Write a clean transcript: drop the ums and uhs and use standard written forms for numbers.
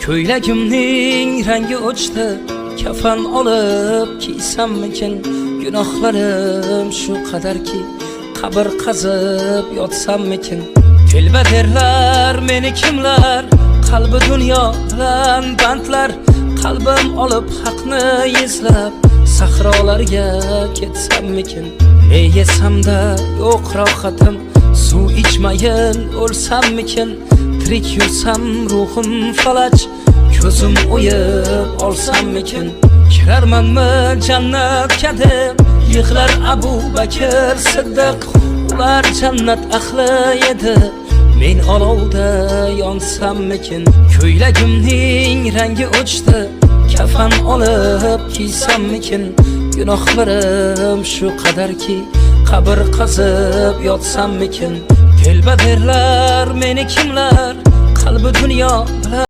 Ko'ylagimning rangi o'chdi, kafan olib kiysammikin? Gunohlarim shu qadarki, qabr qazib yotsammikin? Telba derlar meni kimlar, qalbi dunyo bilan bandlar. Qalbim olib haqni izlab, sahrolarga ketsammikin? Ne yesamda yo'q rohatim, suv ichmayin o'lsammikin? Tirik yursam ruhim falaj, ko'zim o'yib olsammikin? Kirarmanmi jannatga deb, yig'lar Abu Bakr Siddiq. Ular jannat ahli edi, men olovda yonsammikin? Ko'ylagimning rangi o'chdi, kafan olib kiysammikin? Gunohlarim shu qadarki, qabr qazib yotsammikin? Telba derlar meni kimlar, qalbi dunyo bilan